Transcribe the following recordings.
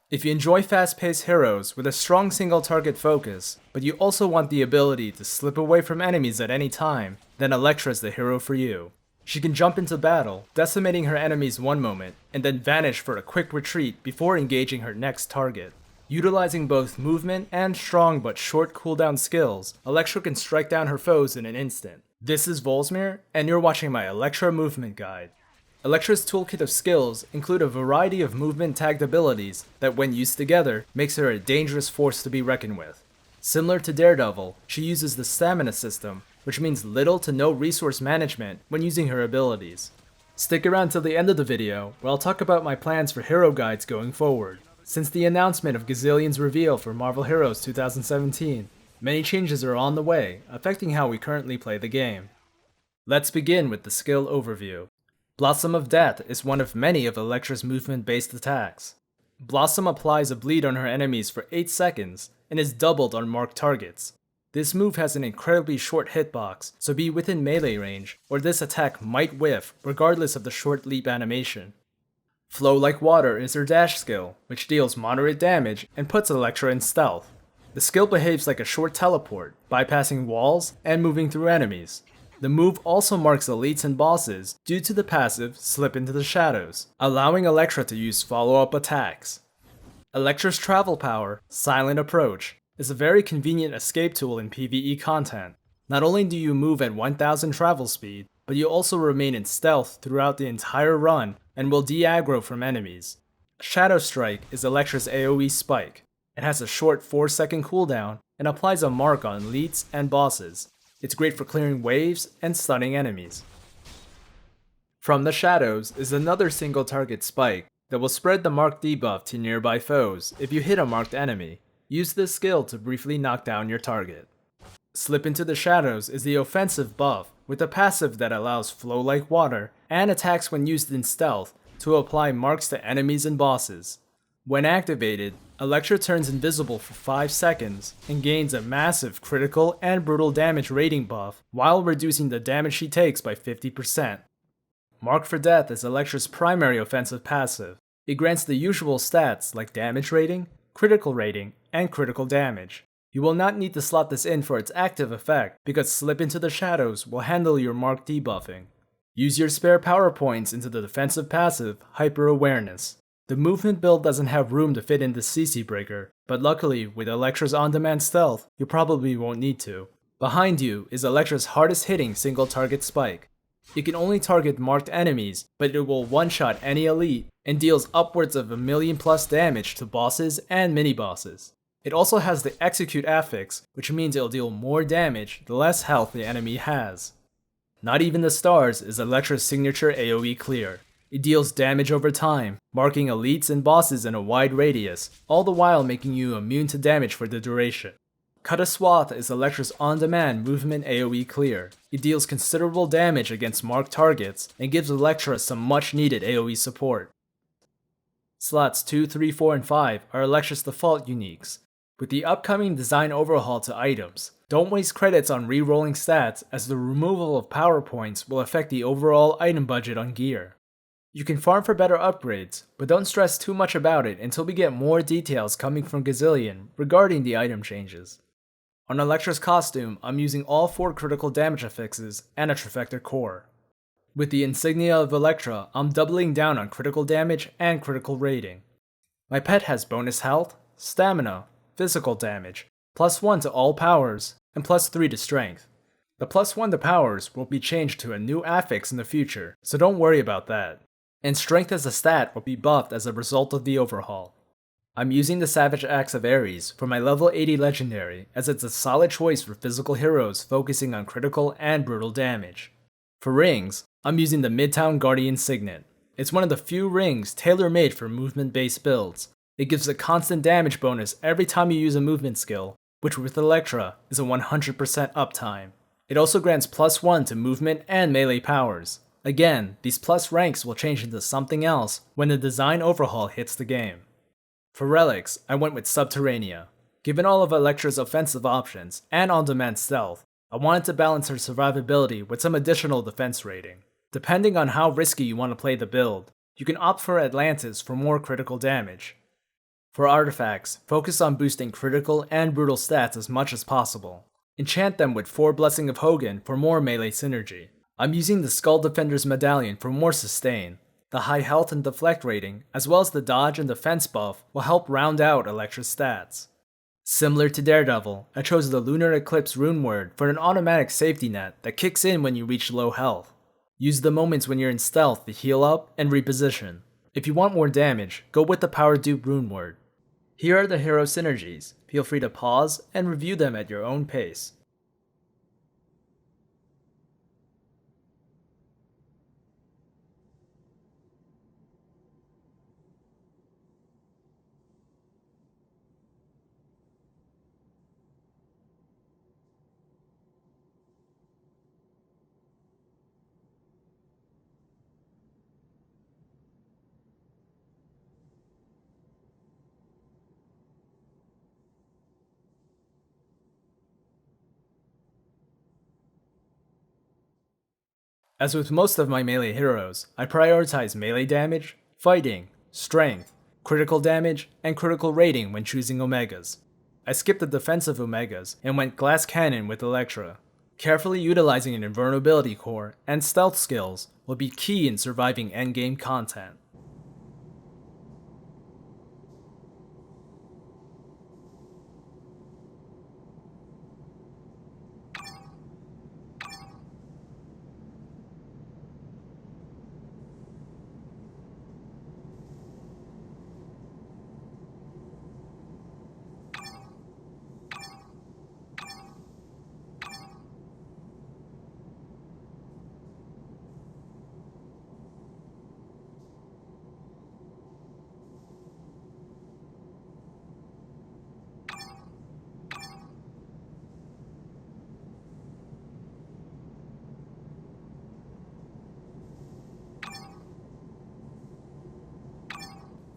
If you enjoy fast-paced heroes with a strong single-target focus, but you also want the ability to slip away from enemies at any time, then Elektra is the hero for you. She can jump into battle, decimating her enemies one moment, and then vanish for a quick retreat before engaging her next target. Utilizing both movement and strong but short cooldown skills, Elektra can strike down her foes in an instant. This is Volzmir, and you're watching my Elektra Movement Guide. Elektra's toolkit of skills include a variety of movement tagged abilities that when used together makes her a dangerous force to be reckoned with. Similar to Daredevil, she uses the stamina system, which means little to no resource management when using her abilities. Stick around till the end of the video, where I'll talk about my plans for hero guides going forward. Since the announcement of Gazillion's reveal for Marvel Heroes 2017, many changes are on the way, affecting how we currently play the game. Let's begin with the skill overview. Blossom of Death is one of many of Elektra's movement-based attacks. Blossom applies a bleed on her enemies for 8 seconds, and is doubled on marked targets. This move has an incredibly short hitbox, so be within melee range, or this attack might whiff regardless of the short leap animation. Flow Like Water is her dash skill, which deals moderate damage and puts Elektra in stealth. The skill behaves like a short teleport, bypassing walls and moving through enemies. The move also marks elites and bosses due to the passive Slip into the Shadows, allowing Elektra to use follow-up attacks. Elektra's travel power, Silent Approach, is a very convenient escape tool in PvE content. Not only do you move at 1000 travel speed, but you also remain in stealth throughout the entire run and will de-aggro from enemies. Shadow Strike is Elektra's AoE spike. It has a short 4-second cooldown and applies a mark on elites and bosses. It's great for clearing waves and stunning enemies. From the Shadows is another single target spike that will spread the marked debuff to nearby foes if you hit a marked enemy. Use this skill to briefly knock down your target. Slip into the Shadows is the offensive buff with a passive that allows Flow Like Water and attacks when used in stealth to apply marks to enemies and bosses. When activated, Elektra turns invisible for 5 seconds and gains a massive critical and brutal damage rating buff while reducing the damage she takes by 50%. Mark for Death is Elektra's primary offensive passive. It grants the usual stats like damage rating, critical rating, and critical damage. You will not need to slot this in for its active effect because Slip into the Shadows will handle your mark debuffing. Use your spare power points into the defensive passive Hyper Awareness. The movement build doesn't have room to fit in the CC breaker, but luckily with Elektra's on-demand stealth, you probably won't need to. Behind you is Elektra's hardest hitting single target spike. It can only target marked enemies, but it will one-shot any elite and deals upwards of 1,000,000+ damage to bosses and mini-bosses. It also has the Execute affix, which means it'll deal more damage the less health the enemy has. Not Even the Stars is Elektra's signature AoE clear. It deals damage over time, marking elites and bosses in a wide radius, all the while making you immune to damage for the duration. Cut a Swath is Elektra's on-demand movement AoE clear. It deals considerable damage against marked targets and gives Elektra some much-needed AoE support. Slots 2, 3, 4, and 5 are Elektra's default uniques. With the upcoming design overhaul to items, don't waste credits on re-rolling stats as the removal of power points will affect the overall item budget on gear. You can farm for better upgrades, but don't stress too much about it until we get more details coming from Gazillion regarding the item changes. On Elektra's costume, I'm using all 4 critical damage affixes and a Trifecta core. With the insignia of Elektra, I'm doubling down on critical damage and critical rating. My pet has bonus health, stamina, physical damage, +1 to all powers, and +3 to strength. The +1 to powers will be changed to a new affix in the future, so don't worry about that. And strength as a stat will be buffed as a result of the overhaul. I'm using the Savage Axe of Ares for my level 80 legendary as it's a solid choice for physical heroes focusing on critical and brutal damage. For rings, I'm using the Midtown Guardian Signet. It's one of the few rings tailor-made for movement-based builds. It gives a constant damage bonus every time you use a movement skill, which with Elektra is a 100% uptime. It also grants +1 to movement and melee powers. Again, these plus ranks will change into something else when the design overhaul hits the game. For relics, I went with Subterranea. Given all of Elektra's offensive options and on-demand stealth, I wanted to balance her survivability with some additional defense rating. Depending on how risky you want to play the build, you can opt for Atlantis for more critical damage. For artifacts, focus on boosting critical and brutal stats as much as possible. Enchant them with 4 Blessing of Hogan for more melee synergy. I'm using the Skull Defender's Medallion for more sustain. The high health and deflect rating, as well as the dodge and defense buff, will help round out Elektra's stats. Similar to Daredevil, I chose the Lunar Eclipse rune word for an automatic safety net that kicks in when you reach low health. Use the moments when you're in stealth to heal up and reposition. If you want more damage, go with the Power Dupe rune word. Here are the hero synergies. Feel free to pause and review them at your own pace. As with most of my melee heroes, I prioritize melee damage, fighting, strength, critical damage, and critical rating when choosing Omegas. I skipped the defensive Omegas and went Glass Cannon with Elektra. Carefully utilizing an invulnerability core and stealth skills will be key in surviving endgame content.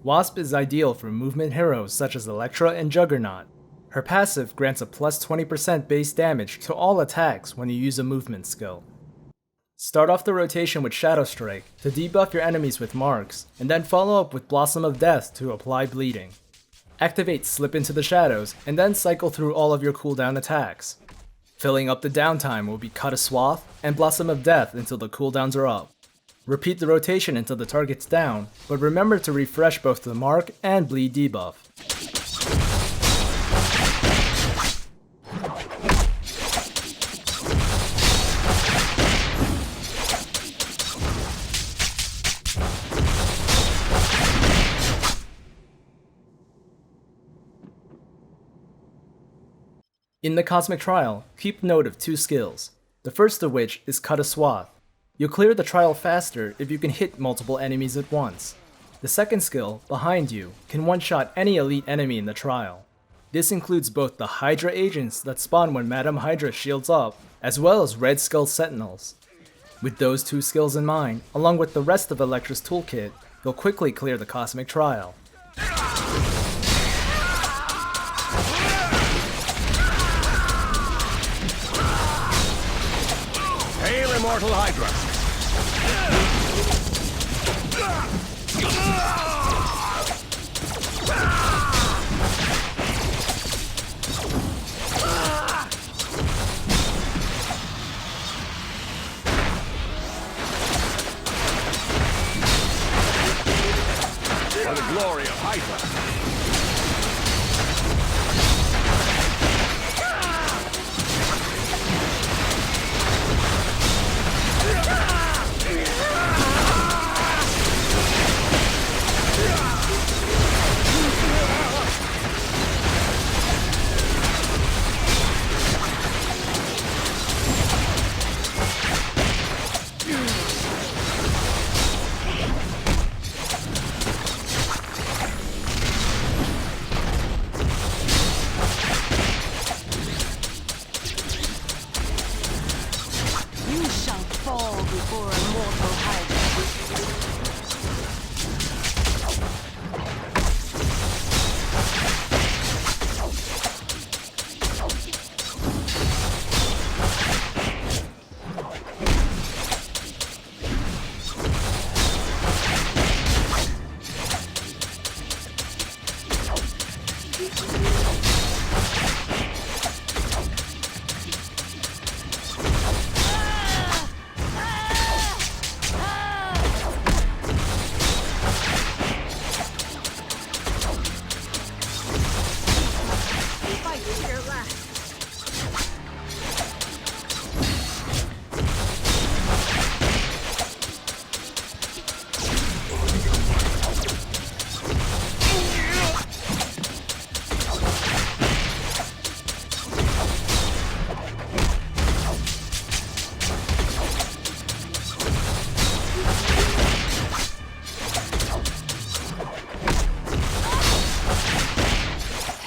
Wasp is ideal for movement heroes such as Elektra and Juggernaut. Her passive grants a plus 20% base damage to all attacks when you use a movement skill. Start off the rotation with Shadow Strike to debuff your enemies with marks, and then follow up with Blossom of Death to apply bleeding. Activate Slip into the Shadows, and then cycle through all of your cooldown attacks. Filling up the downtime will be Cut a Swath and Blossom of Death until the cooldowns are up. Repeat the rotation until the target's down, but remember to refresh both the mark and bleed debuff. In the Cosmic Trial, keep note of 2 skills, the first of which is Cut a Swath. You'll clear the trial faster if you can hit multiple enemies at once. The second skill, Behind You, can one-shot any elite enemy in the trial. This includes both the Hydra agents that spawn when Madame Hydra shields up, as well as Red Skull Sentinels. With those 2 skills in mind, along with the rest of Elektra's toolkit, you'll quickly clear the Cosmic Trial. Hail, Immortal Hydra! For the glory of Hydra!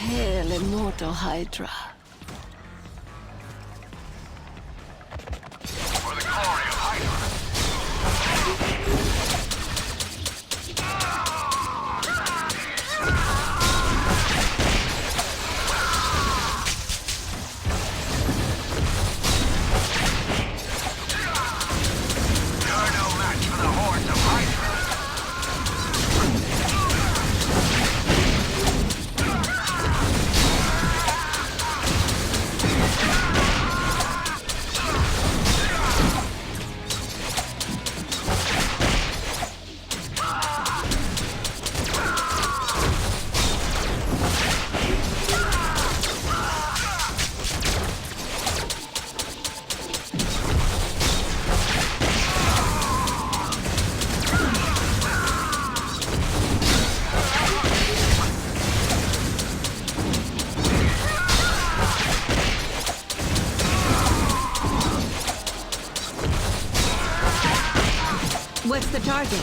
Hail, immortal Hydra. For the glory of Hydra. You're no match for the hordes of Hydra. What's the target?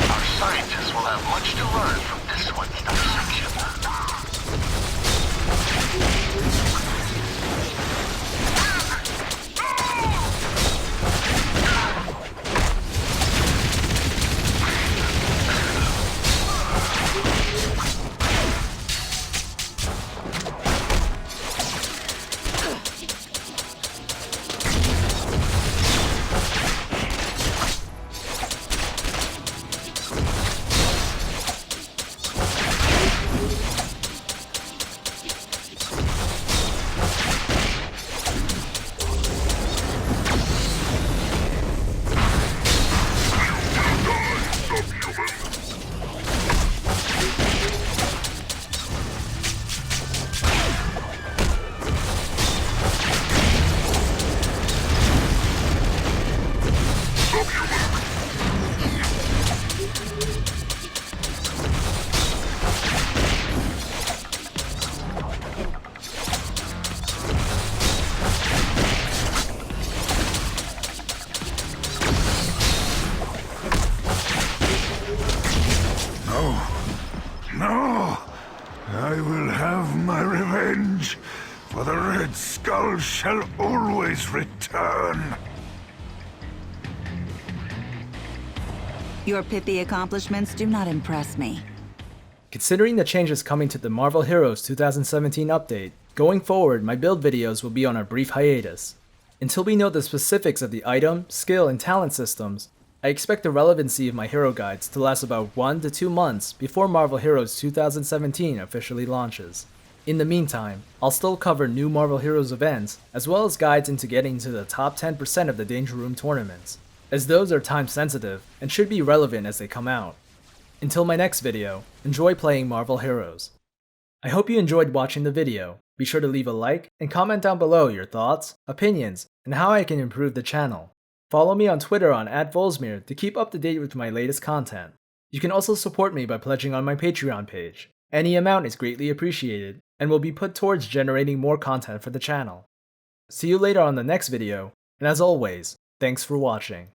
Our scientists will have much to learn from this one's dissection. No! I will have my revenge, for the Red Skull shall always return. Your pithy accomplishments do not impress me. Considering the changes coming to the Marvel Heroes 2017 update, going forward my build videos will be on a brief hiatus. Until we know the specifics of the item, skill, and talent systems, I expect the relevancy of my hero guides to last about 1 to 2 months before Marvel Heroes 2017 officially launches. In the meantime, I'll still cover new Marvel Heroes events, as well as guides into getting to the top 10% of the Danger Room tournaments, as those are time sensitive and should be relevant as they come out. Until my next video, enjoy playing Marvel Heroes. I hope you enjoyed watching the video. Be sure to leave a like and comment down below your thoughts, opinions, and how I can improve the channel. Follow me on Twitter on @Volzmir to keep up to date with my latest content. You can also support me by pledging on my Patreon page. Any amount is greatly appreciated and will be put towards generating more content for the channel. See you later on the next video, and as always, thanks for watching.